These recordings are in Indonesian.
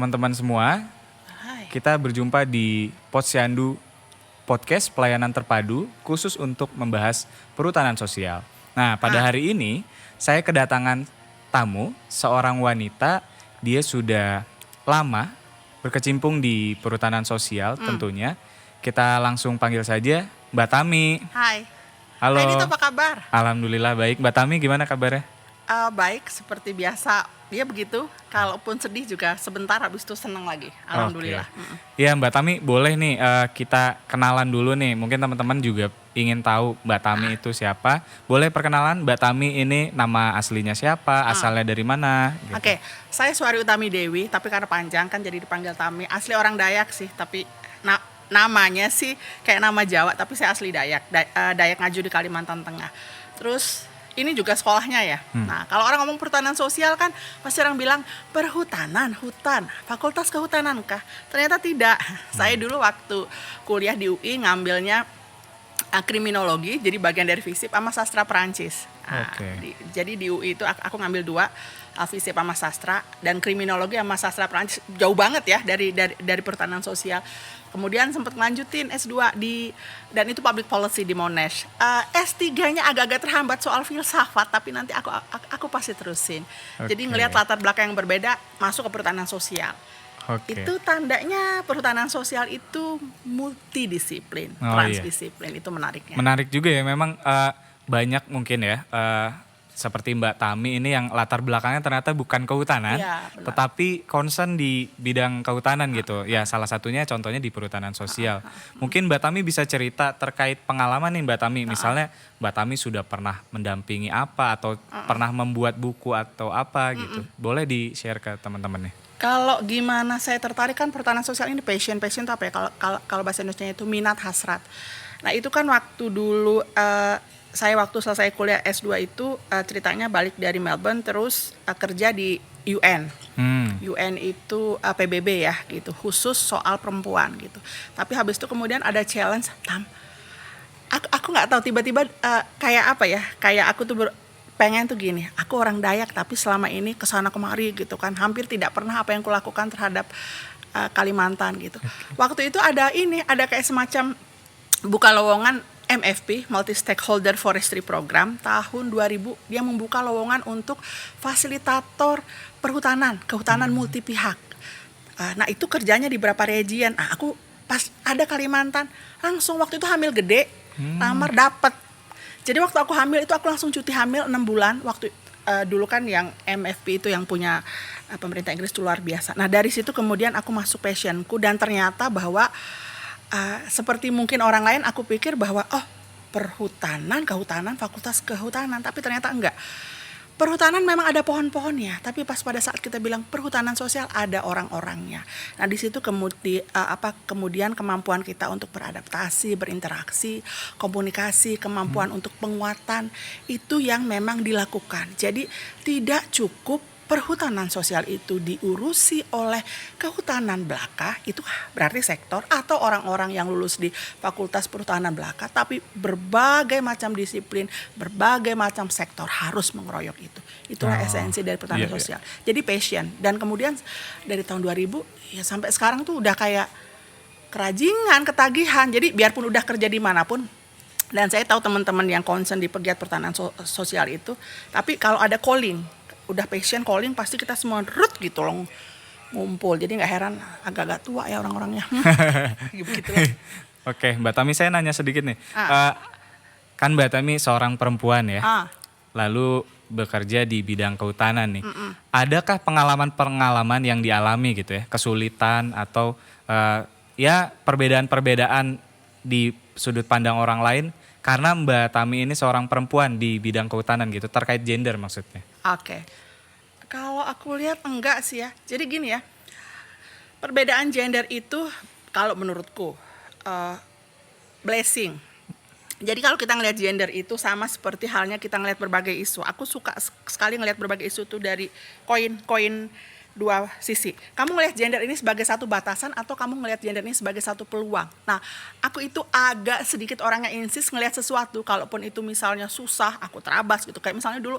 teman-teman semua. Hai. Kita berjumpa di Posyandu Podcast Pelayanan Terpadu khusus untuk membahas perhutanan sosial. Nah, pada hari ini saya kedatangan tamu, seorang wanita. Dia sudah lama berkecimpung di perhutanan sosial tentunya. Kita langsung panggil saja Mbak Tami. Hai. Halo. Hai Dito, apa kabar? Alhamdulillah baik. Mbak Tami gimana kabarnya? Baik, seperti biasa. Ya begitu, kalaupun sedih juga sebentar habis itu senang lagi. Alhamdulillah. Iya Mbak Tami, boleh nih kita kenalan dulu nih. Mungkin teman-teman juga ingin tahu Mbak Tami itu siapa. Boleh perkenalan Mbak Tami ini nama aslinya siapa, asalnya dari mana? Gitu. Oke, saya Suari Utami Dewi, tapi karena panjang kan jadi dipanggil Tami. Asli orang Dayak sih, tapi namanya sih kayak nama Jawa, tapi saya asli Dayak. Dayak Ngaju di Kalimantan Tengah. Terus ini juga sekolahnya ya. Nah, kalau orang ngomong perhutanan sosial kan pasti orang bilang perhutanan, hutan, fakultas kehutanan kah? Ternyata tidak. Saya dulu waktu kuliah di UI ngambilnya kriminologi, jadi bagian dari FISIP sama sastra Perancis. Nah, jadi di UI itu aku ngambil dua, FISIP sama sastra, dan kriminologi sama sastra Perancis jauh banget ya dari perhutanan sosial. Kemudian sempat ngelanjutin S2 dan itu public policy di Monash. S3-nya agak-agak terhambat soal filsafat, tapi nanti aku pasti terusin. Jadi ngelihat latar belakang yang berbeda, masuk ke perhutanan sosial. Itu tandanya perhutanan sosial itu multidisiplin, transdisiplin. Itu menariknya. Menarik juga ya, memang banyak mungkin ya seperti Mbak Tami ini yang latar belakangnya ternyata bukan kehutanan, tetapi concern di bidang kehutanan gitu. Ya salah satunya contohnya di perhutanan sosial. Mungkin Mbak Tami bisa cerita terkait pengalaman nih Mbak Tami. Misalnya Mbak Tami sudah pernah mendampingi apa atau pernah membuat buku atau apa gitu. Boleh di-share ke teman-teman nih. Kalau gimana saya tertarik kan perhutanan sosial ini passion itu apa ya? Kalau bahasa Indonesianya itu minat hasrat. Nah itu kan waktu dulu saya waktu selesai kuliah S2 itu ceritanya balik dari Melbourne terus kerja di UN. UN itu PBB ya gitu, khusus soal perempuan gitu. Tapi habis itu kemudian ada challenge, aku nggak tahu tiba-tiba kayak apa ya? Kayak aku tuh pengen tuh gini, aku orang Dayak tapi selama ini kesana kemari gitu kan, hampir tidak pernah apa yang kulakukan terhadap Kalimantan gitu. Waktu itu ada kayak semacam buka lowongan MFP, Multi Stakeholder Forestry Program, tahun 2000 dia membuka lowongan untuk fasilitator kehutanan multi pihak. Nah itu kerjanya di beberapa region. Aku pas ada Kalimantan, langsung waktu itu hamil gede, lamar dapet. Jadi waktu aku hamil itu aku langsung cuti hamil 6 bulan. Waktu dulu kan yang MFP itu yang punya pemerintah Inggris itu luar biasa. Nah dari situ kemudian aku masuk passionku dan ternyata bahwa seperti mungkin orang lain aku pikir bahwa kehutanan, fakultas kehutanan, tapi ternyata enggak. Perhutanan memang ada pohon-pohonnya, tapi pas pada saat kita bilang perhutanan sosial ada orang-orangnya. Nah di situ kemudian kemampuan kita untuk beradaptasi, berinteraksi, komunikasi, kemampuan untuk penguatan itu yang memang dilakukan. Jadi tidak cukup perhutanan sosial itu diurusi oleh kehutanan belaka, itu berarti sektor atau orang-orang yang lulus di fakultas perhutanan belaka, tapi berbagai macam disiplin, berbagai macam sektor harus mengeroyok itu. Itulah esensi dari perhutanan sosial. Jadi passion, dan kemudian dari tahun 2000 ya sampai sekarang tuh udah kayak kerajingan, ketagihan. Jadi biarpun udah kerja dimanapun, dan saya tahu teman-teman yang concern di pegiat perhutanan sosial itu, tapi kalau ada calling, udah passion calling pasti kita semua gitu loh ngumpul. Jadi nggak heran agak-agak tua ya orang-orangnya. Begitu. Oke, Mbak Tami saya nanya sedikit nih. Kan Mbak Tami seorang perempuan ya. Lalu bekerja di bidang kehutanan nih. Adakah pengalaman-pengalaman yang dialami gitu ya, kesulitan atau ya perbedaan-perbedaan di sudut pandang orang lain karena Mbak Tami ini seorang perempuan di bidang kehutanan gitu, terkait gender maksudnya? Oke. Kalau aku lihat enggak sih ya. Jadi gini ya, perbedaan gender itu kalau menurutku blessing. Jadi kalau kita ngelihat gender itu sama seperti halnya kita ngelihat berbagai isu. Aku suka sekali ngelihat berbagai isu itu dari koin dua sisi. Kamu ngelihat gender ini sebagai satu batasan atau kamu ngelihat gender ini sebagai satu peluang. Nah, aku itu agak sedikit orangnya insist ngelihat sesuatu. Kalaupun itu misalnya susah, aku terabas gitu. Kayak misalnya dulu,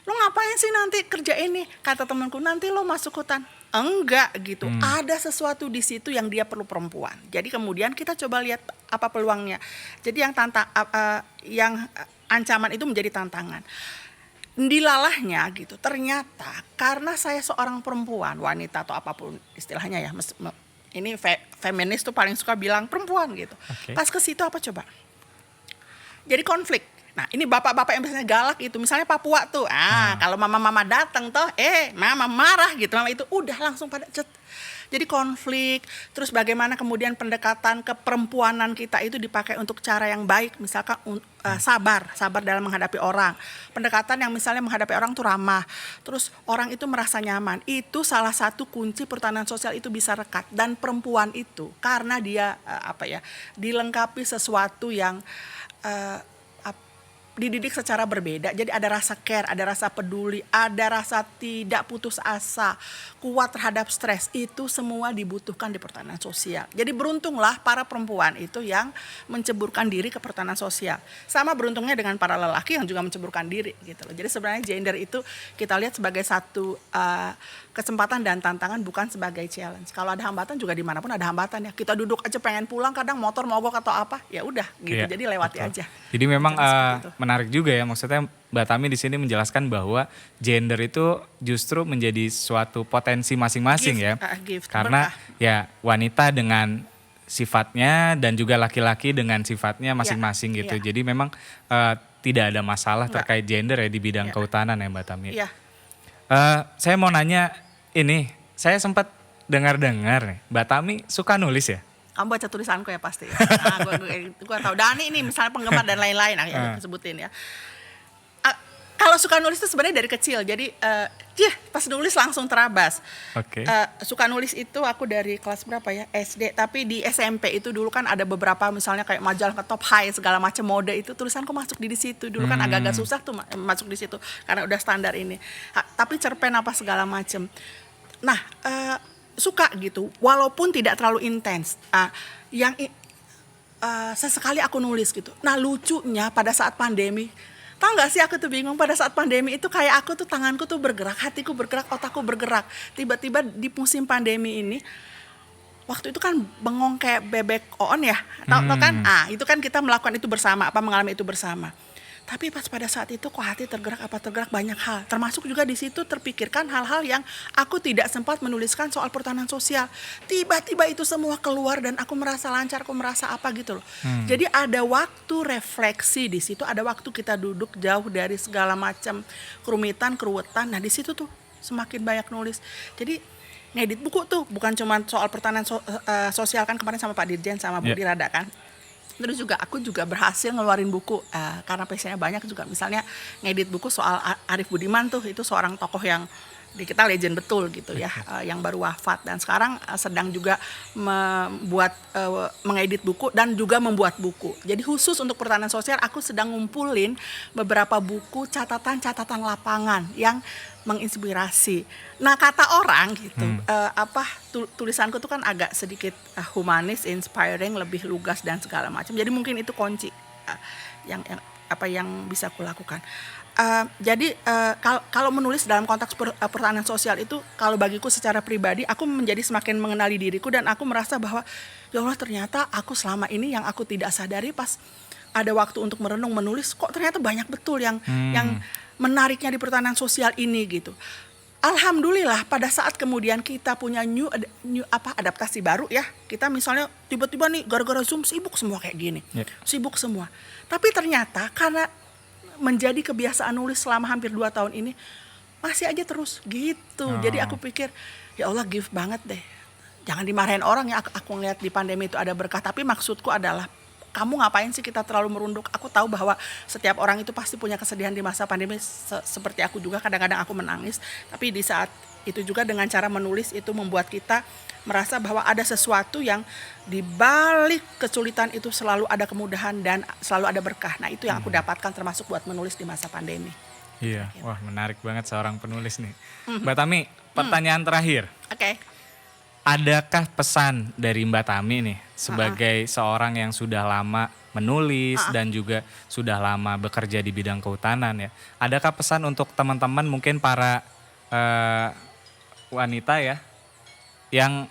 lo ngapain sih nanti kerja ini? Kata temanku, nanti lo masuk hutan. Enggak gitu. Ada sesuatu di situ yang dia perlu perempuan. Jadi kemudian kita coba lihat apa peluangnya. Jadi yang ancaman itu menjadi tantangan. Dilalahnya gitu. Ternyata karena saya seorang perempuan, wanita atau apapun istilahnya ya. Ini feminis tuh paling suka bilang perempuan gitu. Okay. Pas ke situ apa coba? Jadi konflik. Nah, ini bapak-bapak yang biasanya galak itu, misalnya Papua tuh, kalau mama-mama datang toh, mama marah gitu, mama itu udah langsung pada cet. Jadi konflik, terus bagaimana kemudian pendekatan keperempuanan kita itu dipakai untuk cara yang baik, misalkan sabar dalam menghadapi orang. Pendekatan yang misalnya menghadapi orang tuh ramah, terus orang itu merasa nyaman. Itu salah satu kunci pertahanan sosial itu bisa rekat. Dan perempuan itu karena dia dilengkapi sesuatu yang dididik secara berbeda, jadi ada rasa care, ada rasa peduli, ada rasa tidak putus asa, kuat terhadap stres, itu semua dibutuhkan di pertahanan sosial. Jadi beruntunglah para perempuan itu yang menceburkan diri ke pertahanan sosial. Sama beruntungnya dengan para lelaki yang juga menceburkan diri gitu loh. Jadi sebenarnya gender itu kita lihat sebagai satu kesempatan dan tantangan, bukan sebagai challenge. Kalau ada hambatan juga dimanapun ada hambatan ya. Kita duduk aja pengen pulang, kadang motor mogok atau apa, ya udah gitu. Iya, jadi lewati betul. aja. Jadi memang menarik juga ya, maksudnya Mbak Tami di sini menjelaskan bahwa gender itu justru menjadi suatu potensi masing-masing ya. Gift, karena berkah. ya wanita dengan sifatnya dan juga laki-laki dengan sifatnya masing-masing gitu. Iya. Jadi memang tidak ada masalah terkait gender ya di bidang kehutanan ya Mbak Tami. Iya. Saya mau nanya ini, saya sempat dengar-dengar nih, Mbak Tami suka nulis ya? Kamu baca tulisanku ya pasti. Nah, gue tahu. Dani ini misalnya penggemar dan lain-lain, yang sebutin ya. Kalau suka nulis itu sebenarnya dari kecil. Jadi pas nulis langsung terabas. Oke. Suka nulis itu aku dari kelas berapa ya? SD. Tapi di SMP itu dulu kan ada beberapa misalnya kayak majalah Top High segala macam mode itu tulisanku masuk di situ. Dulu kan agak-agak susah tuh masuk di situ karena udah standar ini. Tapi cerpen apa segala macam. Nah, suka gitu, walaupun tidak terlalu intens. Sesekali aku nulis gitu. Nah, lucunya pada saat pandemi, tahu nggak sih aku tuh bingung, pada saat pandemi itu kayak aku tuh tanganku tuh bergerak, hatiku bergerak, otakku bergerak. Tiba-tiba di musim pandemi ini, waktu itu kan bengong kayak bebek on ya, tahu kan? Itu kan kita melakukan itu bersama, mengalami itu bersama. Tapi pas pada saat itu kok hati tergerak banyak hal. Termasuk juga di situ terpikirkan hal-hal yang aku tidak sempat menuliskan soal pertahanan sosial. Tiba-tiba itu semua keluar dan aku merasa lancar, aku merasa apa gitu loh. Jadi ada waktu refleksi di situ, ada waktu kita duduk jauh dari segala macam kerumitan, keruwetan. Nah di situ tuh semakin banyak nulis. Jadi ngedit buku tuh bukan cuma soal pertahanan sosial kan, kemarin sama Pak Dirjen sama Bu Dirada kan. Terus juga aku juga berhasil ngeluarin buku karena passionnya banyak juga, misalnya ngedit buku soal Arief Budiman tuh, itu seorang tokoh yang di kita legend betul gitu ya, yang baru wafat dan sekarang sedang juga mengedit buku dan juga membuat buku. Jadi khusus untuk pertahanan sosial aku sedang ngumpulin beberapa buku catatan-catatan lapangan yang menginspirasi. Nah, kata orang gitu, tulisanku tuh kan agak sedikit humanis, inspiring, lebih lugas dan segala macam. Jadi mungkin itu kunci yang bisa aku lakukan. Jadi kalau menulis dalam konteks pertahanan sosial itu, kalau bagiku secara pribadi aku menjadi semakin mengenali diriku dan aku merasa bahwa ya Allah, ternyata aku selama ini yang aku tidak sadari pas ada waktu untuk merenung menulis, kok ternyata banyak betul yang menariknya di pertahanan sosial ini gitu. Alhamdulillah pada saat kemudian kita punya adaptasi baru ya, kita misalnya tiba-tiba nih gara-gara Zoom sibuk semua kayak gini, sibuk semua. Tapi ternyata karena menjadi kebiasaan nulis selama hampir 2 tahun ini, masih aja terus gitu. Jadi aku pikir ya Allah, gift banget deh. Jangan dimarahin orang ya, aku ngeliat di pandemi itu ada berkah. Tapi maksudku adalah, kamu ngapain sih kita terlalu merunduk? Aku tahu bahwa setiap orang itu pasti punya kesedihan di masa pandemi, seperti aku juga kadang-kadang aku menangis. Tapi di saat itu juga dengan cara menulis itu membuat kita merasa bahwa ada sesuatu yang di balik kesulitan itu selalu ada kemudahan dan selalu ada berkah. Nah, itu yang aku dapatkan termasuk buat menulis di masa pandemi. Iya, wah menarik banget seorang penulis nih. Mbak Tami, pertanyaan terakhir. Oke. Adakah pesan dari Mbak Tami nih sebagai seorang yang sudah lama menulis dan juga sudah lama bekerja di bidang kehutanan ya? Adakah pesan untuk teman-teman mungkin para wanita ya yang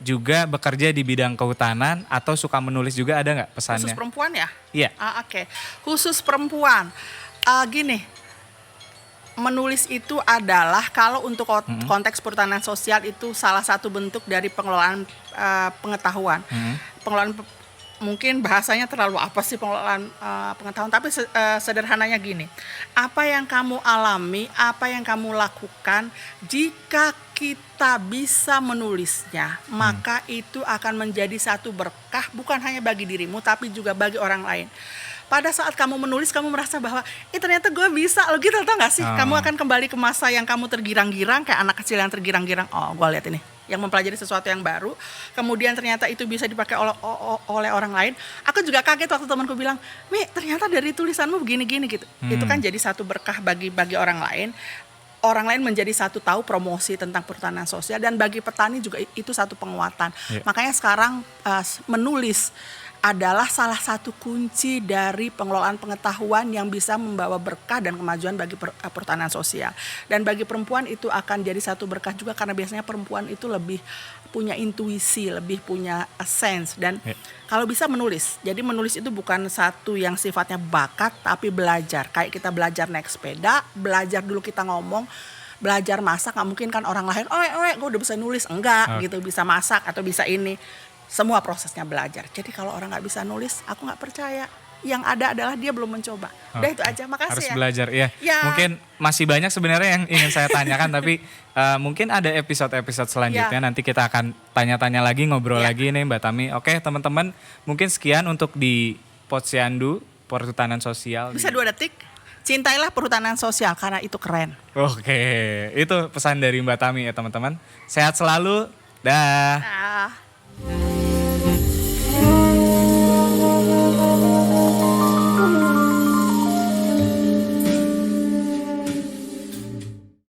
juga bekerja di bidang kehutanan atau suka menulis juga, ada nggak pesannya? Khusus perempuan ya? Iya. Oke. Khusus perempuan. Gini, menulis itu adalah kalau untuk konteks perhutanan sosial itu salah satu bentuk dari pengelolaan pengetahuan. Pengelolaan mungkin bahasanya terlalu apa sih pengelolaan pengetahuan, tapi sederhananya gini. Apa yang kamu alami, apa yang kamu lakukan, jika kita bisa menulisnya, maka itu akan menjadi satu berkah bukan hanya bagi dirimu tapi juga bagi orang lain. Pada saat kamu menulis, kamu merasa bahwa ternyata gue bisa loh gitu, tau gak sih? Kamu akan kembali ke masa yang kamu tergirang-girang, kayak anak kecil yang tergirang-girang. Oh, gue lihat ini, yang mempelajari sesuatu yang baru, kemudian ternyata itu bisa dipakai oleh orang lain. Aku juga kaget waktu temanku bilang, Mi, ternyata dari tulisanmu begini-gini gitu. Itu kan jadi satu berkah bagi orang lain. Orang lain menjadi satu tahu promosi tentang perhutanan sosial, dan bagi petani juga itu satu penguatan. Makanya sekarang menulis adalah salah satu kunci dari pengelolaan pengetahuan yang bisa membawa berkah dan kemajuan bagi perhutanan sosial. Dan bagi perempuan itu akan jadi satu berkah juga, karena biasanya perempuan itu lebih punya intuisi, lebih punya sense, dan kalau bisa menulis. Jadi menulis itu bukan satu yang sifatnya bakat, tapi belajar. Kayak kita belajar naik sepeda, belajar dulu kita ngomong, belajar masak. Nggak mungkin kan orang lain, gue udah bisa nulis, enggak gitu, bisa masak atau bisa ini. Semua prosesnya belajar. Jadi kalau orang nggak bisa nulis, aku nggak percaya. Yang ada adalah dia belum mencoba. Udah itu aja, makasih harus ya. Belajar, ya. Mungkin masih banyak sebenarnya yang ingin saya tanyakan, tapi mungkin ada episode-episode selanjutnya. Nanti kita akan tanya-tanya lagi, ngobrol lagi nih Mbak Tami. Oke teman-teman, mungkin sekian untuk di Posyandu, Perhutanan Sosial. Bisa 2 detik. Cintailah perhutanan sosial karena itu keren. Oke, itu pesan dari Mbak Tami ya teman-teman. Sehat selalu, dah.